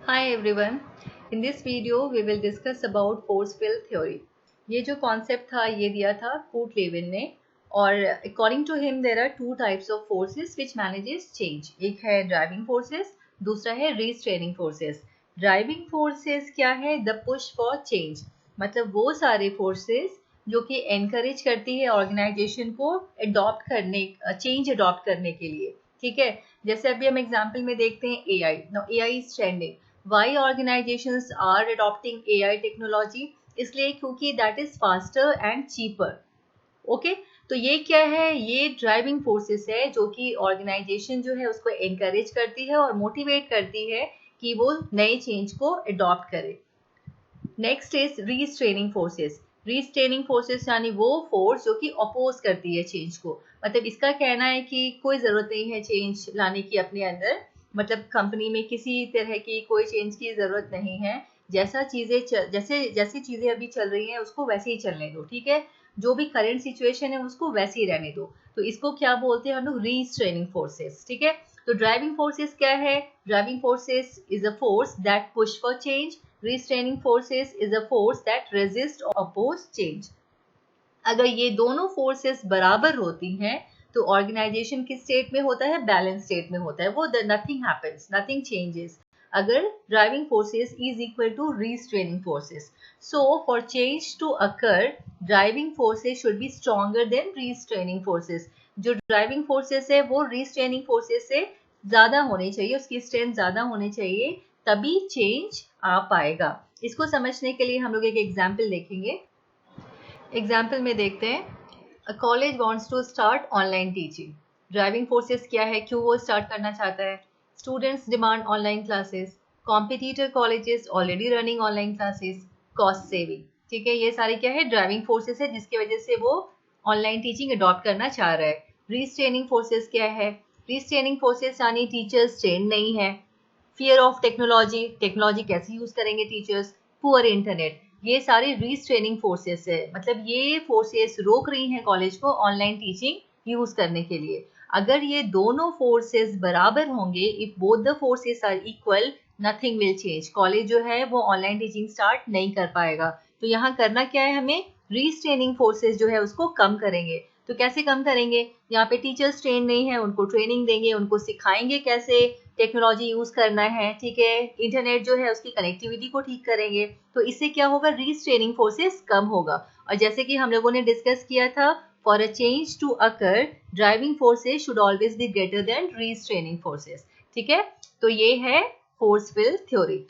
Hi everyone. In this video we will discuss about force field theory. ये जो concept था ये दिया था कूट लेविन ने और according to him there are two types of forces which manages change. एक है driving forces, दूसरा है restraining forces. Driving forces क्या है? The push for change. मतलब वो सारे forces जो कि encourage करती है organization को adopt करने change adopt करने के लिए. ठीक है, जैसे अभी हम एग्जाम्पल में देखते हैं AI. Now AI is trending. Why organizations are adopting AI technology? इसलिए क्योंकि that is faster and cheaper. Okay तो ये क्या है? ये ड्राइविंग फोर्सेस है जो कि ऑर्गेनाइजेशन जो है उसको एनकरेज करती है और मोटिवेट करती है कि वो नए चेंज को अडॉप्ट करे. Next is restraining forces. Restraining forces यानी वो फोर्स जो कि अपोज करती है चेंज को. मतलब इसका कहना है कि कोई जरूरत नहीं है चेंज लाने की अपने अंदर. मतलब कंपनी में किसी तरह की कोई चेंज की जरूरत नहीं है. जैसे चीजें अभी चल रही हैं उसको वैसे ही चलने दो. ठीक है, जो भी करंट सिचुएशन है उसको वैसे ही रहने दो. तो इसको क्या बोलते हैं हम लोग? रीस्ट्रेनिंग फोर्सेस. ठीक है, तो ड्राइविंग फोर्सेस क्या है? Driving forces is a force that push for change. Restraining forces is a force that resist or oppose change. अगर ये दोनों फोर्सेस बराबर होती हैं तो ऑर्गेनाइजेशन किस स्टेट में होता है? बैलेंस स्टेट में होता है. वो नथिंग हैपेंस, नथिंग चेंजेस अगर driving forces is equal to restraining forces. So for change to occur driving forces should be stronger than restraining forces. जो ड्राइविंग फोर्सेस है वो रीस्ट्रेनिंग फोर्सेस से ज्यादा होनी चाहिए, उसकी स्ट्रेंथ ज्यादा होनी चाहिए, तभी चेंज आ पाएगा. इसको समझने के लिए हम लोग एक एग्जाम्पल देखेंगे. एग्जाम्पल में देखते हैं. A college wants to start online teaching. Driving forces क्या है? क्यों वो स्टार्ट करना चाहता है? Students demand online classes. Competitor colleges already running online classes. Cost saving. ठीक है, ये सारी क्या है? ड्राइविंग फोर्सेस है जिसकी वजह से वो ऑनलाइन टीचिंग अडॉप्ट करना चाह रहा है. रीस्ट्रेनिंग फोर्सेस क्या है? रीस्ट्रेनिंग फोर्सेस यानी टीचर्स ट्रेन नहीं है. फियर ऑफ टेक्नोलॉजी, टेक्नोलॉजी कैसे यूज करेंगे टीचर्स. पुअर इंटरनेट, ये सारे रीस्ट्रेनिंग फोर्सेस है. मतलब ये फोर्सेस रोक रही हैं कॉलेज को ऑनलाइन टीचिंग यूज करने के लिए. अगर ये दोनों फोर्सेस बराबर होंगे, if both the forces are equal, nothing will change. College जो है वो ऑनलाइन टीचिंग स्टार्ट नहीं कर पाएगा. तो यहाँ करना क्या है? हमें रीस्ट्रेनिंग फोर्सेस जो है उसको कम करेंगे. तो कैसे कम करेंगे? यहाँ पे टीचर्स ट्रेन नहीं है, उनको ट्रेनिंग देंगे, उनको सिखाएंगे कैसे टेक्नोलॉजी यूज करना है. ठीक है, इंटरनेट जो है उसकी कनेक्टिविटी को ठीक करेंगे. तो इससे क्या होगा? रीस्ट्रेनिंग फोर्सेस कम होगा. और जैसे कि हम लोगों ने डिस्कस किया था, for a change to occur driving forces should always be greater than restraining forces. ठीक है, तो ये है फोर्स फील्ड थ्योरी.